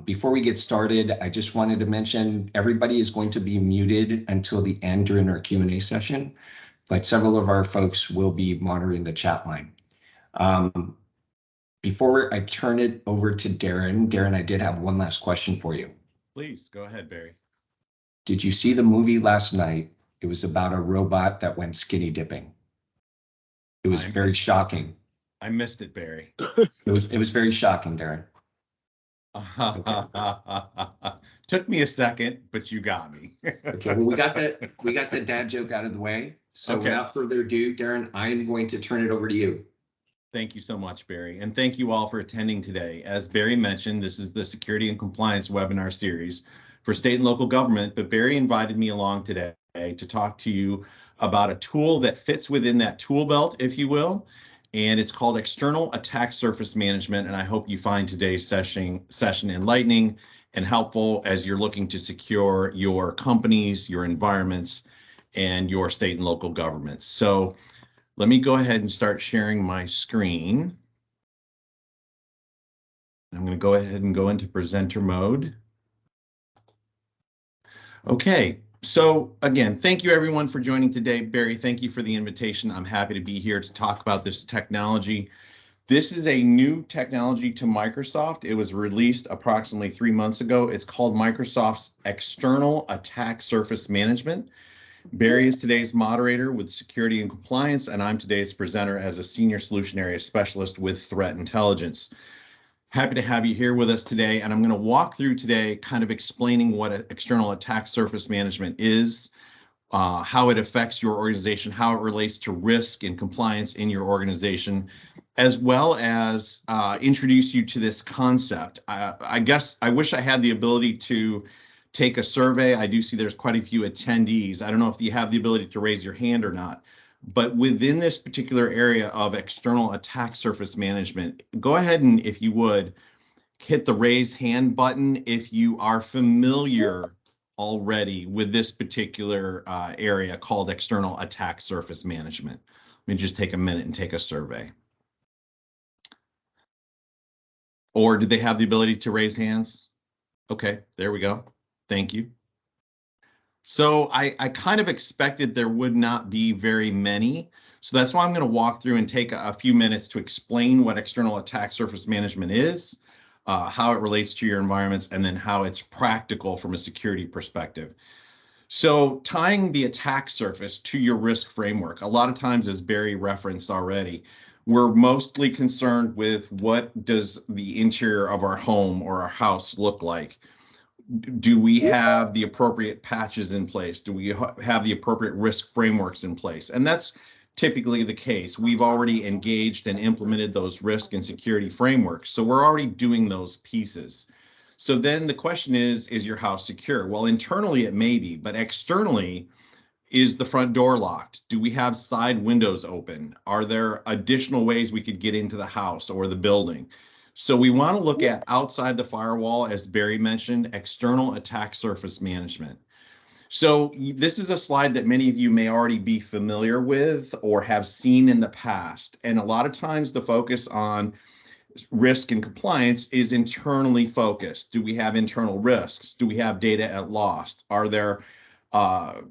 Before we get started, I just wanted to mention everybody is going to be muted until the end during our Q&A session, but several of our folks will be monitoring the chat line. Before I turn it over to Daren, I did have one last question for you. Please, go ahead, Barry. Did you see the movie last night? It was about a robot that went skinny dipping. It was very shocking. I missed it, Barry. It was very shocking, Daren. Took me a second, but you got me. Okay, well, we got the dad joke out of the way. So without further ado, Daren, I am going to turn it over to you. Thank you so much, Barry. And thank you all for attending today. As Barry mentioned, this is the Security and Compliance webinar series for state and local government, but Barry invited me along today to talk to you about a tool that fits within that tool belt, if you will, and it's called External Attack Surface Management. And I hope you find today's session enlightening and helpful as you're looking to secure your companies, your environments, and your state and local governments. So let me go ahead and start sharing my screen. I'm going to go ahead and go into presenter mode. Okay, so again, thank you everyone for joining today. Barry, thank you for the invitation. I'm happy to be here to talk about this technology. This is a new technology to Microsoft. It was released approximately 3 months ago. It's called Microsoft's External Attack Surface Management. Barry is today's moderator with Security and Compliance, and I'm today's presenter as a Senior Solution Area Specialist with Threat Intelligence. Happy to have you here with us today, and I'm going to walk through today kind of explaining what external attack surface management is, how it affects your organization, how it relates to risk and compliance in your organization, as well as introduce you to this concept. I guess I wish I had the ability to take a survey. I do see there's quite a few attendees. I don't know if you have the ability to raise your hand or not. But within this particular area of external attack surface management, go ahead and, if you would, hit the raise hand button if you are familiar already with this particular area called external attack surface management. Let me just take a minute and take a survey. Or did they have the ability to raise hands? Okay, there we go. Thank you. So I kind of expected there would not be very many. So that's why I'm going to walk through and take a few minutes to explain what external attack surface management is, how it relates to your environments, and then how it's practical from a security perspective. So tying the attack surface to your risk framework, a lot of times, as Barry referenced already, we're mostly concerned with what does the interior of our home or our house look like. Do we have the appropriate patches in place? Do we have the appropriate risk frameworks in place? And that's typically the case. We've already engaged and implemented those risk and security frameworks. So we're already doing those pieces. So then the question is your house secure? Well, internally it may be, but externally, is the front door locked? Do we have side windows open? Are there additional ways we could get into the house or the building? So we want to look at outside the firewall, as Barry mentioned, external attack surface management. So this is a slide that many of you may already be familiar with or have seen in the past. And a lot of times the focus on risk and compliance is internally focused. Do we have internal risks? Do we have data at loss? Are there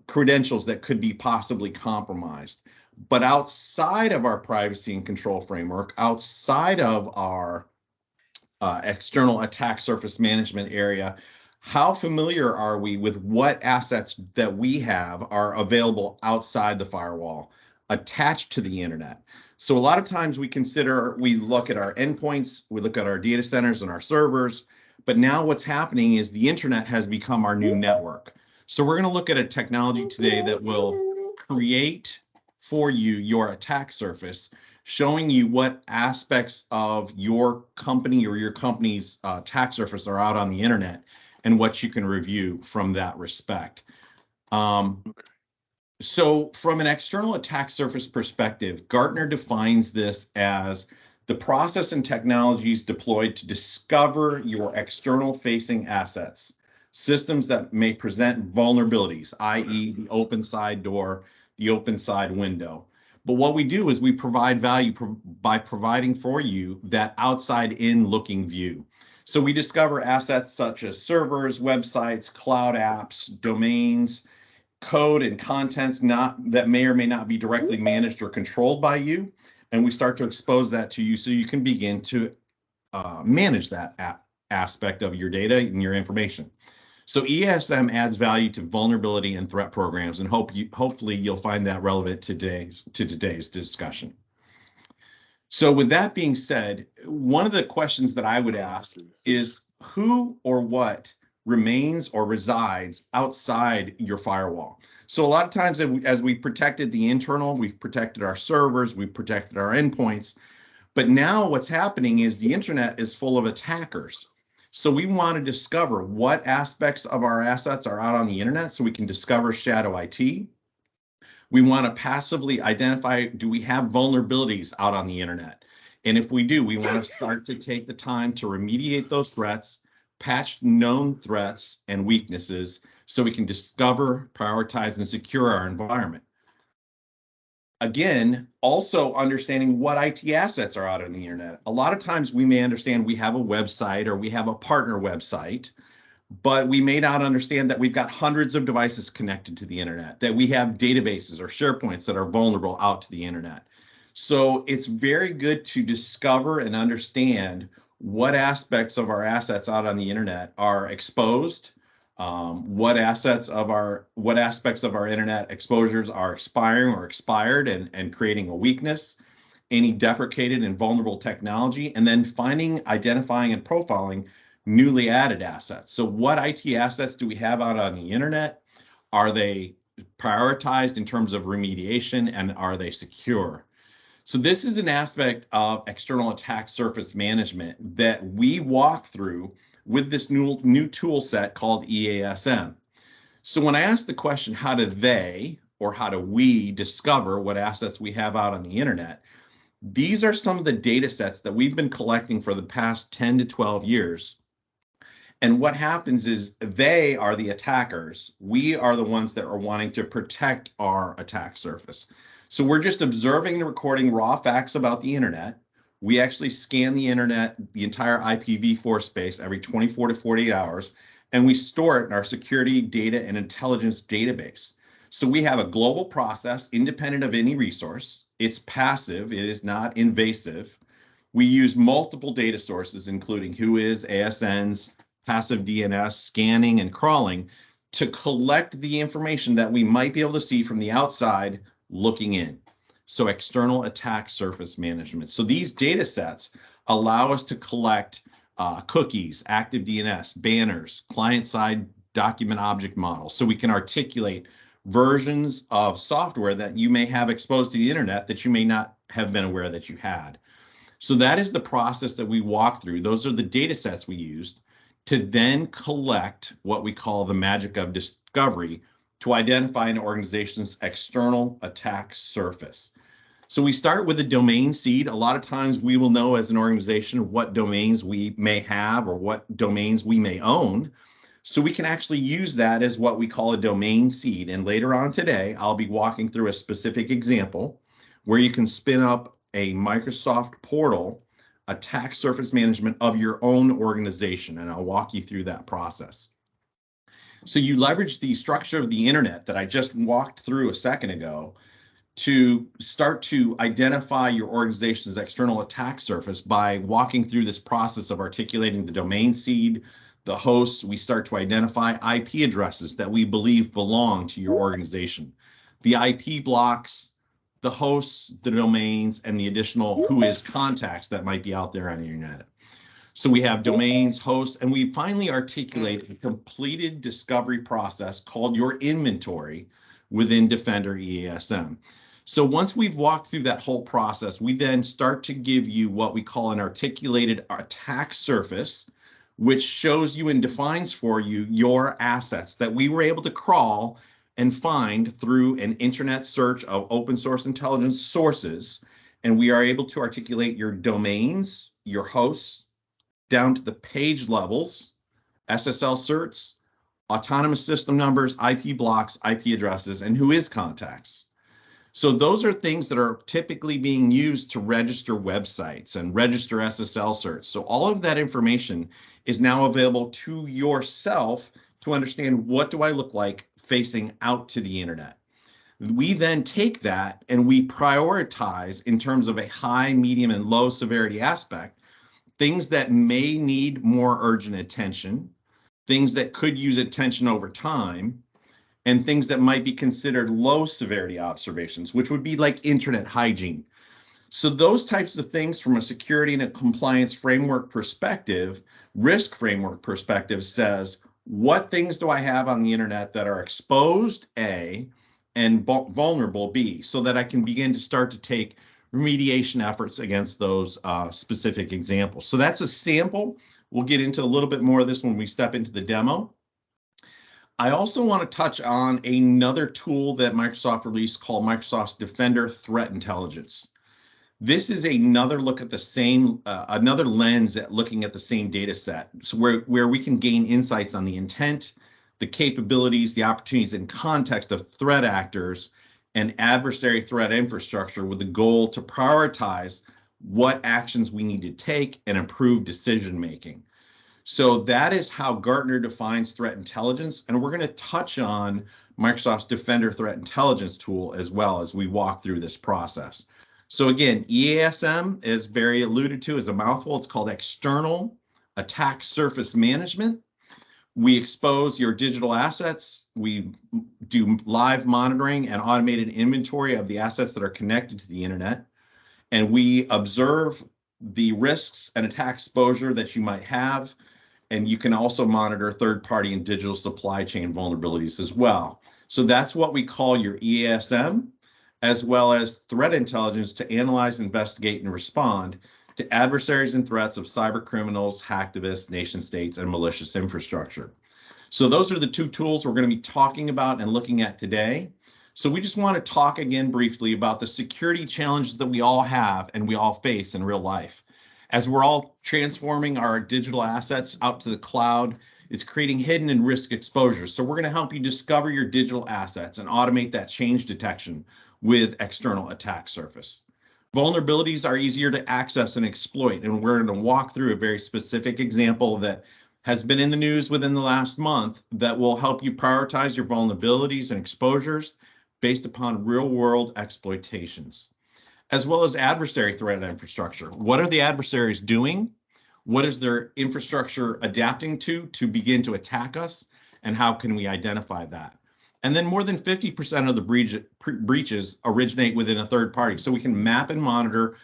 credentials that could be possibly compromised? But outside of our privacy and control framework, outside of our external attack surface management area, how familiar are we with what assets that we have are available outside the firewall, attached to the internet? So a lot of times we look at our endpoints, we look at our data centers and our servers, but now what's happening is the internet has become our new network. So we're going to look at a technology today that will create for you your attack surface, showing you what aspects of your company or your company's attack surface are out on the internet and what you can review from that respect. So from an external attack surface perspective, Gartner defines this as the process and technologies deployed to discover your external facing assets, systems that may present vulnerabilities, i.e. the open side door, the open side window. But what we do is we provide value by providing for you that outside in looking view. So we discover assets such as servers, websites, cloud apps, domains, code and contents that may or may not be directly managed or controlled by you. And we start to expose that to you so you can begin to manage that aspect of your data and your information. So EASM adds value to vulnerability and threat programs, and hopefully you'll find that relevant to today's discussion. So with that being said, one of the questions that I would ask is who or what remains or resides outside your firewall? So a lot of times as we protected the internal, we've protected our servers, we've protected our endpoints, but now what's happening is the internet is full of attackers. So we want to discover what aspects of our assets are out on the internet so we can discover shadow IT. We want to passively identify, do we have vulnerabilities out on the internet? And if we do, we want to start to take the time to remediate those threats, patch known threats and weaknesses so we can discover, prioritize, and secure our environment. Again, also understanding what IT assets are out on the internet. A lot of times we may understand we have a website or we have a partner website, but we may not understand that we've got hundreds of devices connected to the internet, that we have databases or SharePoints that are vulnerable out to the internet. So it's very good to discover and understand what aspects of our assets out on the internet are exposed, what aspects of our internet exposures are expiring or expired and creating a weakness, any deprecated and vulnerable technology, and then identifying and profiling newly added assets. So what IT assets do we have out on the internet? Are they prioritized in terms of remediation, and are they secure? So this is an aspect of external attack surface management that we walk through with this new tool set called EASM. So when I ask the question, how do we discover what assets we have out on the internet? These are some of the data sets that we've been collecting for the past 10 to 12 years. And what happens is they are the attackers. We are the ones that are wanting to protect our attack surface. So we're just observing and recording raw facts about the internet. We actually scan the internet, the entire IPv4 space every 24 to 48 hours, and we store it in our security data and intelligence database. So we have a global process independent of any resource. It's passive, it is not invasive. We use multiple data sources, including WHOIS, ASNs, passive DNS, scanning, and crawling to collect the information that we might be able to see from the outside looking in. So external attack surface management. So these data sets allow us to collect cookies, active DNS, banners, client-side document object models, so we can articulate versions of software that you may have exposed to the internet that you may not have been aware that you had. So that is the process that we walk through. Those are the data sets we used to then collect what we call the magic of discovery to identify an organization's external attack surface. So we start with a domain seed. A lot of times we will know as an organization what domains we may have or what domains we may own. So we can actually use that as what we call a domain seed. And later on today, I'll be walking through a specific example where you can spin up a Microsoft portal attack surface management of your own organization. And I'll walk you through that process. So you leverage the structure of the internet that I just walked through a second ago to start to identify your organization's external attack surface by walking through this process of articulating the domain seed, the hosts. We start to identify IP addresses that we believe belong to your organization, the IP blocks, the hosts, the domains, and the additional WHOIS contacts that might be out there on the internet. So we have domains, hosts, and we finally articulate a completed discovery process called your inventory within Defender EASM. So once we've walked through that whole process, we then start to give you what we call an articulated attack surface, which shows you and defines for you your assets that we were able to crawl and find through an internet search of open source intelligence sources. And we are able to articulate your domains, your hosts, down to the page levels, SSL certs, autonomous system numbers, IP blocks, IP addresses, and WHOIS contacts. So those are things that are typically being used to register websites and register SSL certs. So all of that information is now available to yourself to understand, what do I look like facing out to the internet? We then take that and we prioritize in terms of a high, medium, and low severity aspect, things that may need more urgent attention, things that could use attention over time, and things that might be considered low severity observations, which would be like internet hygiene. So those types of things from a security and a compliance framework perspective, risk framework perspective, says, what things do I have on the internet that are exposed, A, and vulnerable, B, so that I can begin to start to take remediation efforts against those specific examples. So that's a sample. We'll get into a little bit more of this when we step into the demo. I also want to touch on another tool that Microsoft released called Microsoft's Defender Threat Intelligence. This is another look at the same, another lens at looking at the same data set, so where we can gain insights on the intent, the capabilities, the opportunities, and context of threat actors and adversary threat infrastructure, with the goal to prioritize what actions we need to take and improve decision making. So that is how Gartner defines threat intelligence, and we're going to touch on Microsoft's Defender Threat Intelligence tool as well as we walk through this process. So again, EASM, as Barry alluded to, is a mouthful. It's called External Attack Surface Management. We expose your digital assets. We do live monitoring and automated inventory of the assets that are connected to the internet. And we observe the risks and attack exposure that you might have. And you can also monitor third-party and digital supply chain vulnerabilities as well. So that's what we call your EASM, as well as threat intelligence to analyze, investigate, and respond to adversaries and threats of cyber criminals, hacktivists, nation states, and malicious infrastructure. So those are the two tools we're going to be talking about and looking at today. So we just want to talk again briefly about the security challenges that we all have and we all face in real life. As we're all transforming our digital assets out to the cloud, it's creating hidden and risk exposures. So we're going to help you discover your digital assets and automate that change detection with external attack surface. Vulnerabilities are easier to access and exploit, and we're going to walk through a very specific example that has been in the news within the last month that will help you prioritize your vulnerabilities and exposures based upon real-world exploitations, as well as adversary threat infrastructure. What are the adversaries doing? What is their infrastructure adapting to begin to attack us? And how can we identify that? And then more than 50% of the breaches originate within a third party. So we can map and monitor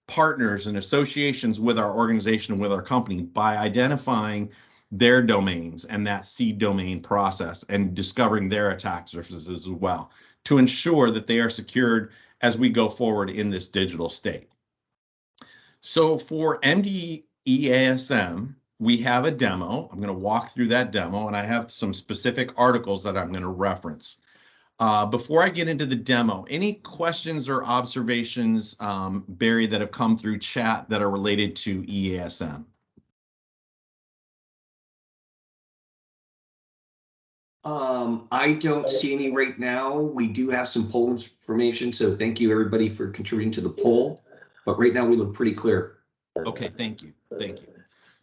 partners and associations with our organization and with our company by identifying their domains and that seed domain process and discovering their attack surfaces as well to ensure that they are secured as we go forward in this digital state. So for MDEASM, we have a demo. I'm going to walk through that demo, and I have some specific articles that I'm going to reference. Before I get into the demo, any questions or observations, Barry, that have come through chat that are related to EASM? I don't see any right now. We do have some poll information, so thank you everybody for contributing to the poll. But right now we look pretty clear. Okay, thank you. Thank you.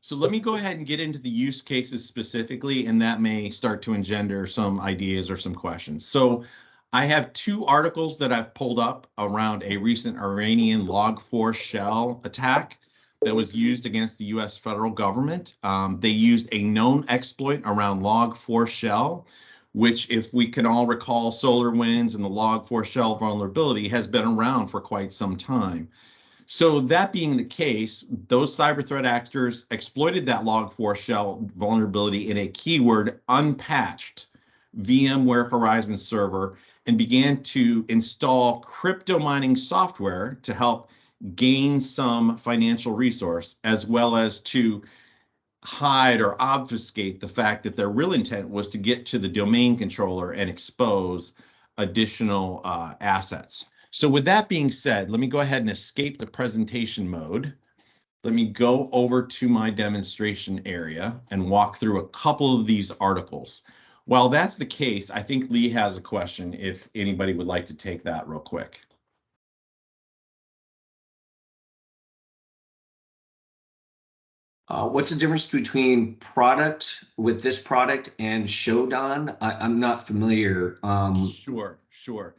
So let me go ahead and get into the use cases specifically, and that may start to engender some ideas or some questions. So I have two articles that I've pulled up around a recent Iranian Log4 shell attack that was used against the US federal government. They used a known exploit around Log4 shell, which, if we can all recall, SolarWinds and the Log4 shell vulnerability has been around for quite some time. So that being the case, those cyber threat actors exploited that Log4 shell vulnerability in a keyword unpatched VMware Horizon server and began to install crypto mining software to help gain some financial resource, as well as to hide or obfuscate the fact that their real intent was to get to the domain controller and expose additional assets. So with that being said, let me go ahead and escape the presentation mode. Let me go over to my demonstration area and walk through a couple of these articles. While that's the case, I think Lee has a question if anybody would like to take that real quick. What's the difference between product with this product and Shodan? I'm not familiar. Sure.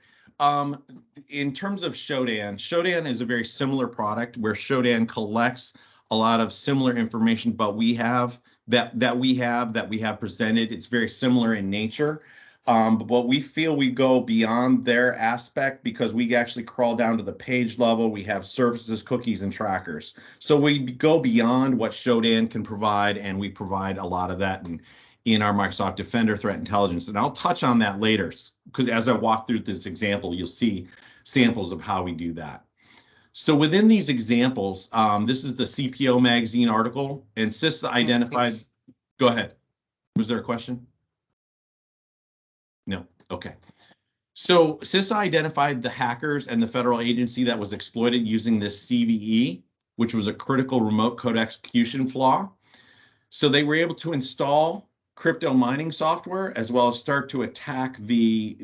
In terms of Shodan is a very similar product where Shodan collects a lot of similar information, but we have that we have presented. It's very similar in nature. But we feel we go beyond their aspect because we actually crawl down to the page level. We have services, cookies, and trackers. So we go beyond what Shodan can provide, and we provide a lot of that in our Microsoft Defender Threat Intelligence. And I'll touch on that later because as I walk through this example, you'll see samples of how we do that. So within these examples, this is the CPO magazine article, and CISA identified. Go ahead. Was there a question? No. Okay. So CISA identified the hackers and the federal agency that was exploited using this CVE, which was a critical remote code execution flaw. So they were able to install crypto mining software as well as start to attack the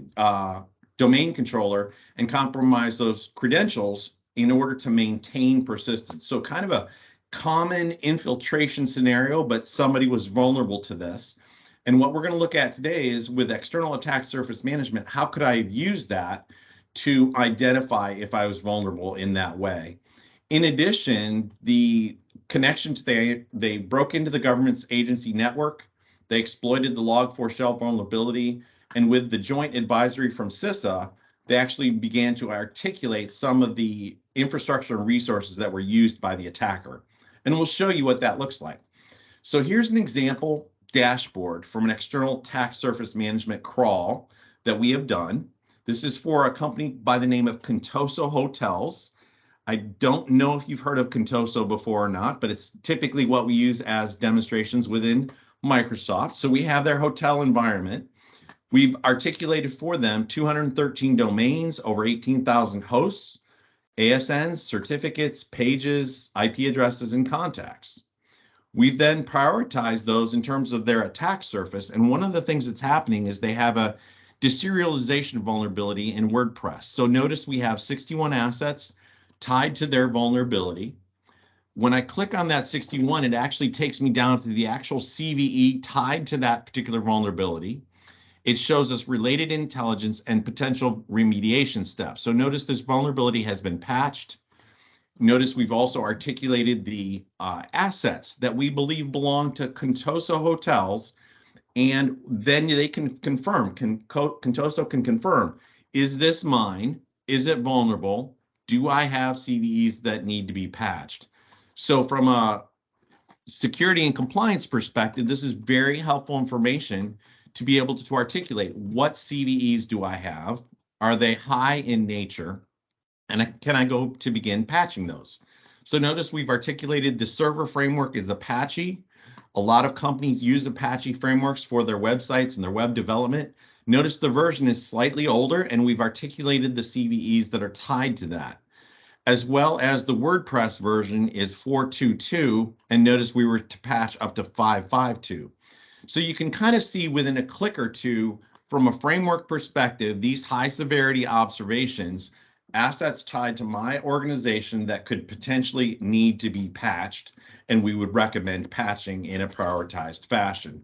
domain controller and compromise those credentials in order to maintain persistence. So kind of a common infiltration scenario, but somebody was vulnerable to this. And what we're going to look at today is with external attack surface management, how could I use that to identify if I was vulnerable in that way? In addition, the connection to they broke into the government's agency network, they exploited the Log4Shell vulnerability, and with the joint advisory from CISA, they actually began to articulate some of the infrastructure and resources that were used by the attacker. And we'll show you what that looks like. So here's an example dashboard from an external attack surface management crawl that we have done. This is for a company by the name of Contoso Hotels. I don't know if you've heard of Contoso before or not, but it's typically what we use as demonstrations within Microsoft. So we have their hotel environment. We've articulated for them 213 domains, over 18,000 hosts, ASNs, certificates, pages, IP addresses, and contacts. We've then prioritized those in terms of their attack surface. And one of the things that's happening is they have a deserialization vulnerability in WordPress. So notice we have 61 assets tied to their vulnerability. When I click on that 61, it actually takes me down to the actual CVE tied to that particular vulnerability. It shows us related intelligence and potential remediation steps. So notice this vulnerability has been patched. Notice we've also articulated the assets that we believe belong to Contoso Hotels, and then they can confirm, Contoso can confirm, is this mine? Is it vulnerable? Do I have CVEs that need to be patched? So from a security and compliance perspective, this is very helpful information to be able to articulate what CVEs do I have? Are they high in nature? And can I go to begin patching those? So notice we've articulated the server framework is Apache. A lot of companies use Apache frameworks for their websites and their web development. Notice the version is slightly older, and we've articulated the CVEs that are tied to that, as well as the WordPress version is 4.2.2, and notice we were to patch up to 5.5.2. So you can kind of see within a click or two, from a framework perspective, these high severity observations, assets tied to my organization that could potentially need to be patched, and we would recommend patching in a prioritized fashion.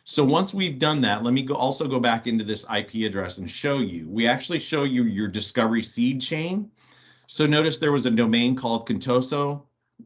So once we've done that, let me also go back into this IP address and show you. We actually show you your discovery seed chain. So notice there was a domain called Contoso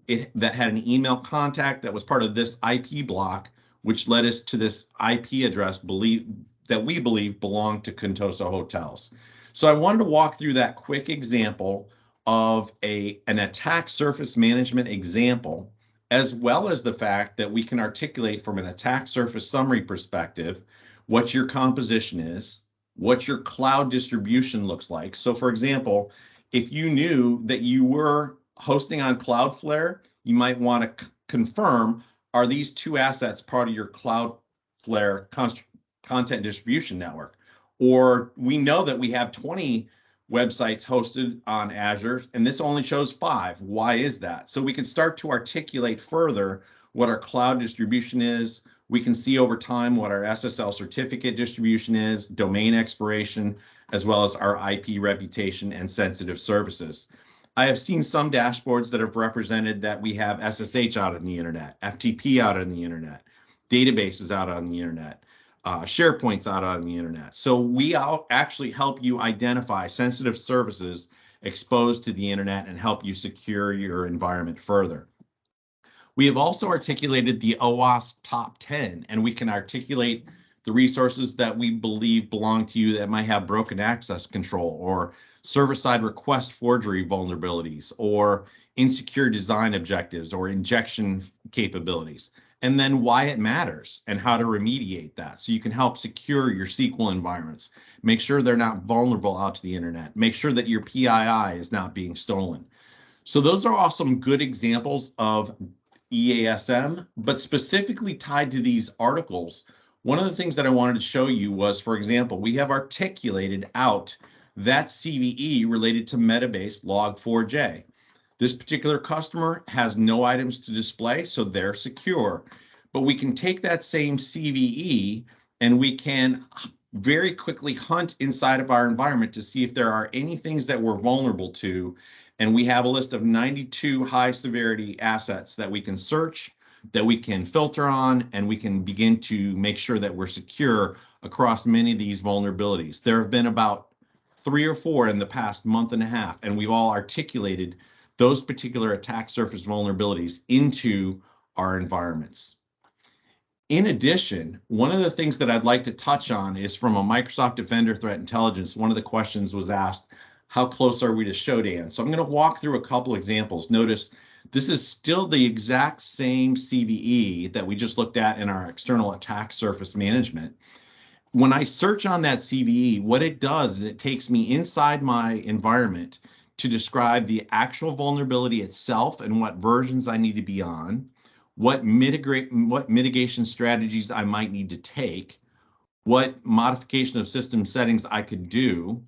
that had an email contact that was part of this IP block, which led us to this IP address that we believe belonged to Contoso Hotels. So I wanted to walk through that quick example of an attack surface management example, as well as the fact that we can articulate from an attack surface summary perspective what your composition is, what your cloud distribution looks like. So for example, if you knew that you were hosting on Cloudflare, you might want to confirm, are these two assets part of your Cloudflare content distribution network? Or we know that we have 20 websites hosted on Azure, and this only shows 5. Why is that? So we can start to articulate further what our cloud distribution is. We can see over time what our SSL certificate distribution is, domain expiration, as well as our IP reputation and sensitive services. I have seen some dashboards that have represented that we have SSH out on the internet, FTP out on the internet, databases out on the internet, SharePoint's out on the internet. So we actually help you identify sensitive services exposed to the internet and help you secure your environment further. We have also articulated the OWASP top 10, and we can articulate the resources that we believe belong to you that might have broken access control or server-side request forgery vulnerabilities or insecure design objectives or injection capabilities, and then why it matters and how to remediate that. So you can help secure your SQL environments, make sure they're not vulnerable out to the internet, make sure that your PII is not being stolen. So those are all some good examples of EASM, but specifically tied to these articles. One of the things that I wanted to show you was, for example, we have articulated out that CVE related to Metabase Log4j. This particular customer has no items to display, so they're secure. But we can take that same CVE and we can very quickly hunt inside of our environment to see if there are any things that we're vulnerable to. And we have a list of 92 high severity assets that we can search, that we can filter on, and we can begin to make sure that we're secure across many of these vulnerabilities. There have been about 3 or 4 in the past month and a half, and we've all articulated those particular attack surface vulnerabilities into our environments. In addition, one of the things that I'd like to touch on is from a Microsoft Defender Threat Intelligence. One of the questions was asked, how close are we to Shodan? So I'm going to walk through a couple examples. Notice this is still the exact same CVE that we just looked at in our external attack surface management. When I search on that CVE, what it does is it takes me inside my environment to describe the actual vulnerability itself and what versions I need to be on, what mitigation strategies I might need to take, what modification of system settings I could do.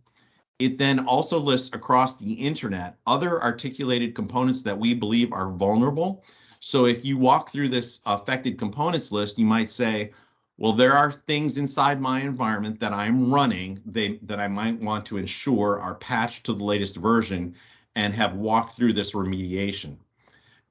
It then also lists across the internet other articulated components that we believe are vulnerable. So if you walk through this affected components list, you might say, well, there are things inside my environment that I'm running that I might want to ensure are patched to the latest version and have walked through this remediation,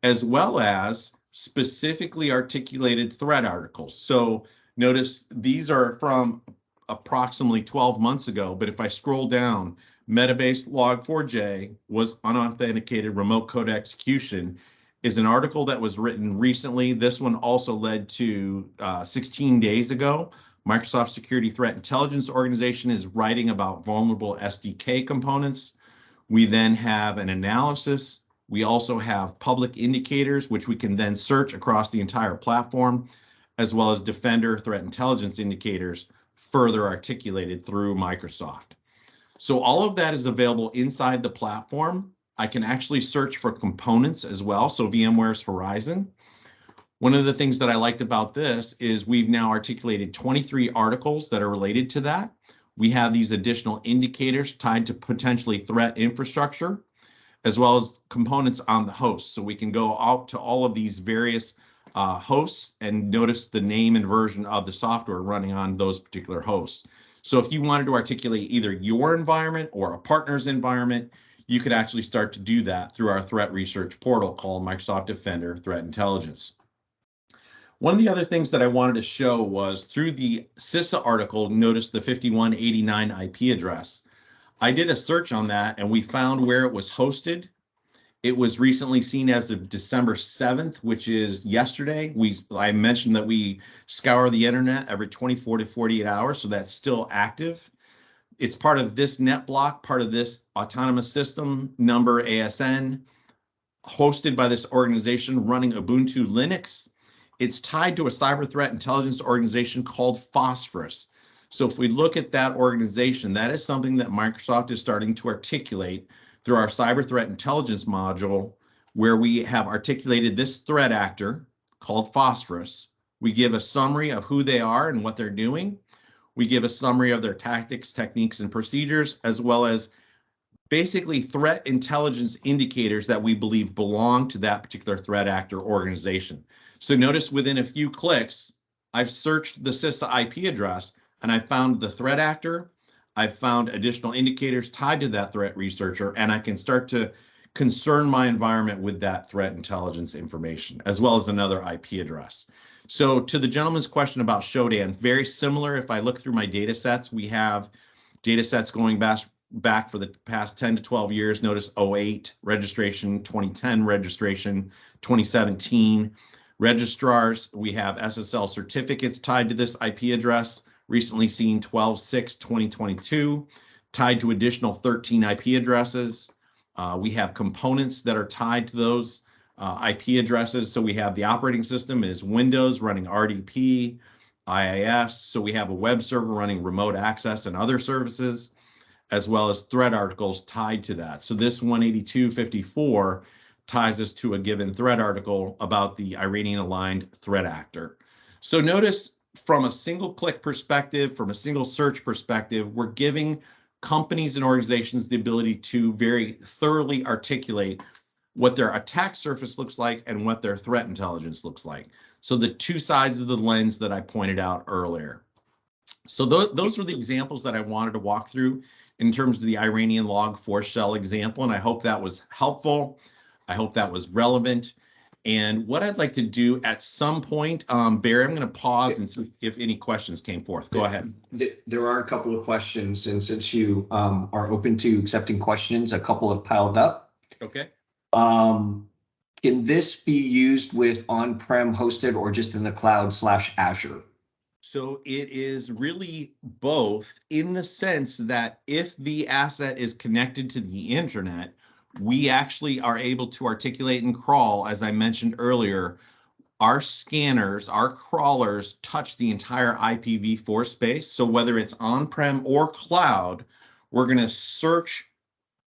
as well as specifically articulated threat articles. So notice these are from approximately 12 months ago, but if I scroll down, Metabase Log4j was unauthenticated remote code execution is an article that was written recently. This one also led to 16 days ago. Microsoft Security Threat Intelligence Organization is writing about vulnerable SDK components. We then have an analysis. We also have public indicators, which we can then search across the entire platform, as well as Defender Threat Intelligence indicators further articulated through Microsoft. So all of that is available inside the platform. I can actually search for components as well, so VMware's Horizon. One of the things that I liked about this is we've now articulated 23 articles that are related to that. We have these additional indicators tied to potentially threat infrastructure, as well as components on the host. So we can go out to all of these various hosts and notice the name and version of the software running on those particular hosts. So if you wanted to articulate either your environment or a partner's environment, you could actually start to do that through our threat research portal called Microsoft Defender Threat Intelligence. One of the other things that I wanted to show was through the CISA article, notice the 5189 IP address. I did a search on that and we found where it was hosted. It was recently seen as of December 7th, which is yesterday. I mentioned that we scour the internet every 24 to 48 hours, so that's still active. It's part of this net block, part of this autonomous system number ASN, hosted by this organization running Ubuntu Linux. It's tied to a cyber threat intelligence organization called Phosphorus. So if we look at that organization, that is something that Microsoft is starting to articulate through our cyber threat intelligence module, where we have articulated this threat actor called Phosphorus. We give a summary of who they are and what they're doing. We give a summary of their tactics, techniques, and procedures, as well as basically threat intelligence indicators that we believe belong to that particular threat actor organization. So notice within a few clicks, I've searched the CISA IP address and I found the threat actor. I've found additional indicators tied to that threat researcher, and I can start to concern my environment with that threat intelligence information, as well as another IP address. So to the gentleman's question about Shodan, very similar. If I look through my data sets, we have data sets going back for the past 10 to 12 years. Notice 08 registration, 2010 registration, 2017 registrars. We have SSL certificates tied to this IP address, recently seen 12/6/2022, tied to additional 13 IP addresses. We have components that are tied to those IP addresses. So we have the operating system is Windows running RDP, IIS. So we have a web server running remote access and other services, as well as threat articles tied to that. So this 182.54 ties us to a given threat article about the Iranian-aligned threat actor. So notice from a single click perspective, from a single search perspective, we're giving companies and organizations the ability to very thoroughly articulate what their attack surface looks like and what their threat intelligence looks like. So the two sides of the lens that I pointed out earlier. So those were the examples that I wanted to walk through in terms of the Iranian log4 shell example, and I hope that was helpful. I hope that was relevant. And what I'd like to do at some point, Barry, I'm going to pause and see if any questions came forth. Go ahead. There are a couple of questions, and since you are open to accepting questions, a couple have piled up. Okay. Can this be used with on-prem hosted or just in the cloud / Azure? So it is really both, in the sense that if the asset is connected to the internet, we actually are able to articulate and crawl, as I mentioned earlier. Our scanners, our crawlers touch the entire IPv4 space. So whether it's on-prem or cloud, we're going to search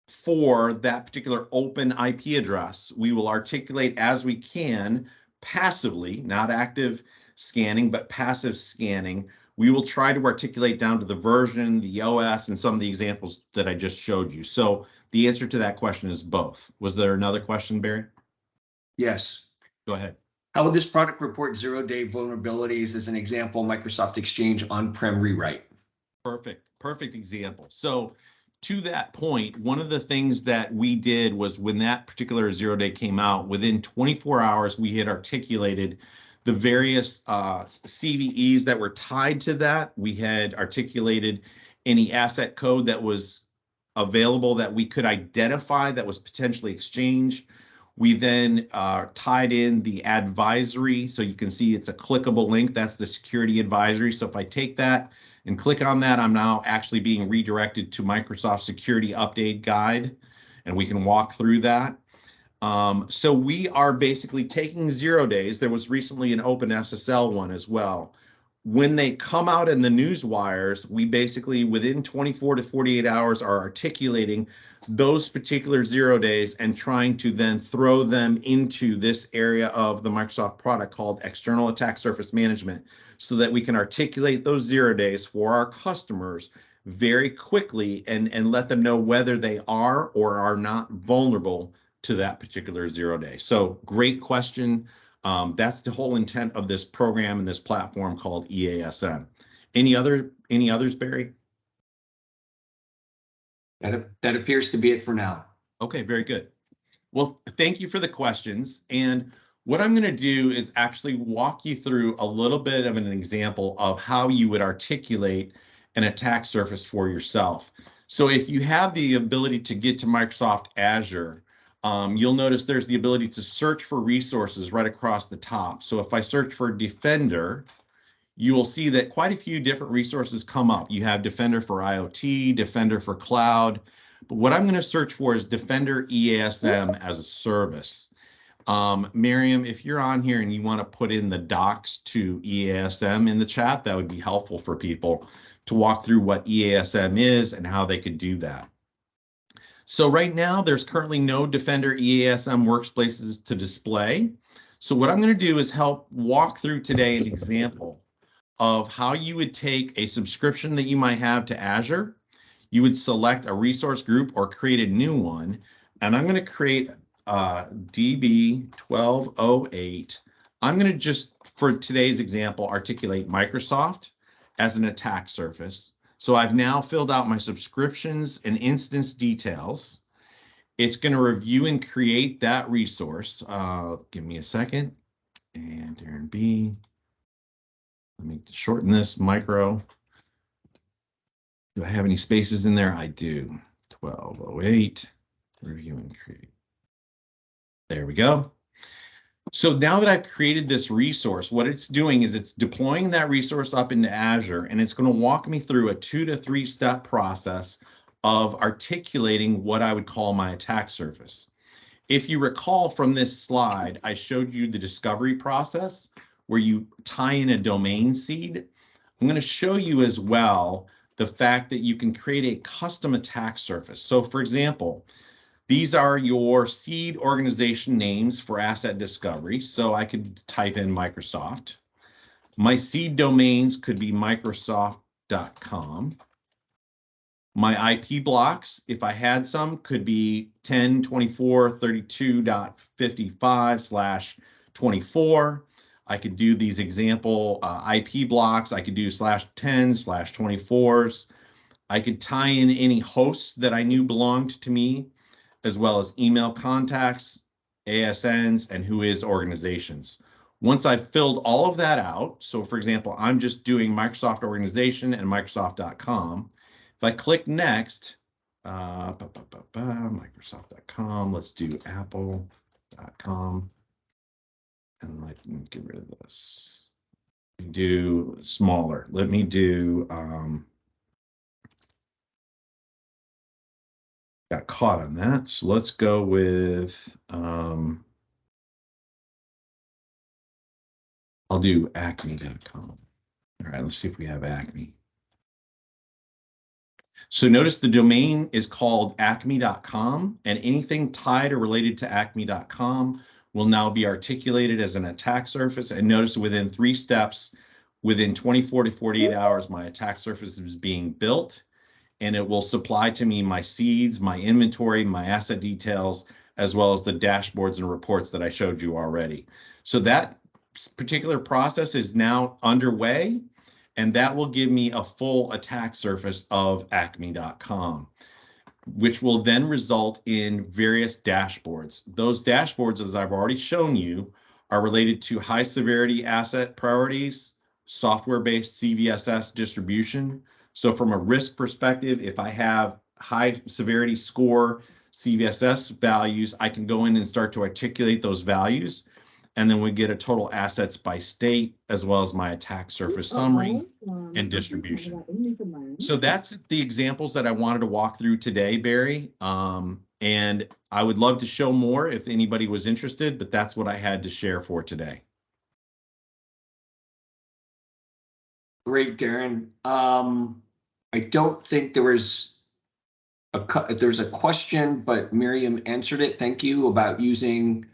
for that particular open IP address. We will articulate as we can passively, not active scanning, but passive scanning. We will try to articulate down to the version, the OS, and some of the examples that I just showed you. So the answer to that question is both. Was there another question, Barry? Yes. Go ahead. How would this product report zero-day vulnerabilities as an example, Microsoft Exchange on-prem rewrite? Perfect example. So to that point, one of the things that we did was when that particular 0-day came out, within 24 hours, we had articulated the various CVEs that were tied to that. We had articulated any asset code that was available that we could identify that was potentially exchanged. We then tied in the advisory. So you can see it's a clickable link. That's the security advisory. So if I take that and click on that, I'm now actually being redirected to Microsoft Security Update Guide, and we can walk through that. So we are basically taking 0 days. There was recently an OpenSSL one as well. When they come out in the news wires, we basically within 24 to 48 hours are articulating those particular 0 days and trying to then throw them into this area of the Microsoft product called External Attack Surface Management, so that we can articulate those 0 days for our customers very quickly and let them know whether they are or are not vulnerable to that particular 0 day. So great question. That's the whole intent of this program and this platform called EASM. Any others, Barry? That appears to be it for now. Okay, very good. Well, thank you for the questions. And what I'm going to do is actually walk you through a little bit of an example of how you would articulate an attack surface for yourself. So if you have the ability to get to Microsoft Azure, you'll notice there's the ability to search for resources right across the top. So if I search for Defender, you will see that quite a few different resources come up. You have Defender for IoT, Defender for Cloud, but what I'm going to search for is Defender EASM as a service. Miriam, if you're on here and you want to put in the docs to EASM in the chat, that would be helpful for people to walk through what EASM is and how they could do that. So right now, there's currently no Defender EASM workspaces to display. So what I'm going to do is help walk through today an example of how you would take a subscription that you might have to Azure. you would select a resource group or create a new one. And I'm going to create DB 1208. I'm going to just, for today's example, articulate Microsoft as an attack surface. So I've now filled out my subscriptions and instance details. It's going to review and create that resource. Give me a second. And Daren B. Let me shorten this micro. Do I have any spaces in there? I do. 1208. Review and create. There we go. So now that I've created this resource, what it's doing is it's deploying that resource up into Azure, and it's going to walk me through a 2 to 3 step process of articulating what I would call my attack surface. If you recall from this slide, I showed you the discovery process where you tie in a domain seed. I'm going to show you as well the fact that you can create a custom attack surface. So for example, these are your seed organization names for asset discovery. So I could type in Microsoft. My seed domains could be Microsoft.com. My IP blocks, if I had some, could be 10.24.32.55/24. I could do these example IP blocks. I could do /10/24s. I could tie in any hosts that I knew belonged to me, as well as email contacts, ASNs, and whois organizations. Once I've filled all of that out, so for example, I'm just doing Microsoft organization and Microsoft.com. If I click next, Microsoft.com, let's do Apple.com. And let me get rid of this. Do smaller. Let me do, got caught on that. So let's go with, I'll do acme.com. All right, let's see if we have Acme. So notice the domain is called acme.com, and anything tied or related to acme.com will now be articulated as an attack surface. And notice within 3 steps, within 24 to 48 hours, my attack surface is being built, and it will supply to me my seeds, my inventory, my asset details, as well as the dashboards and reports that I showed you already. So that particular process is now underway, and that will give me a full attack surface of acme.com, which will then result in various dashboards. Those dashboards, as I've already shown you, are related to high severity asset priorities, software-based CVSS distribution. So from a risk perspective, if I have high severity score CVSS values, I can go in and start to articulate those values. And then we get a total assets by state, as well as my attack surface summary and distribution. So that's the examples that I wanted to walk through today, Barry. And I would love to show more if anybody was interested, but that's what I had to share for today. Great, Daren. I don't think there's a question, but Miriam answered it. Thank you, about using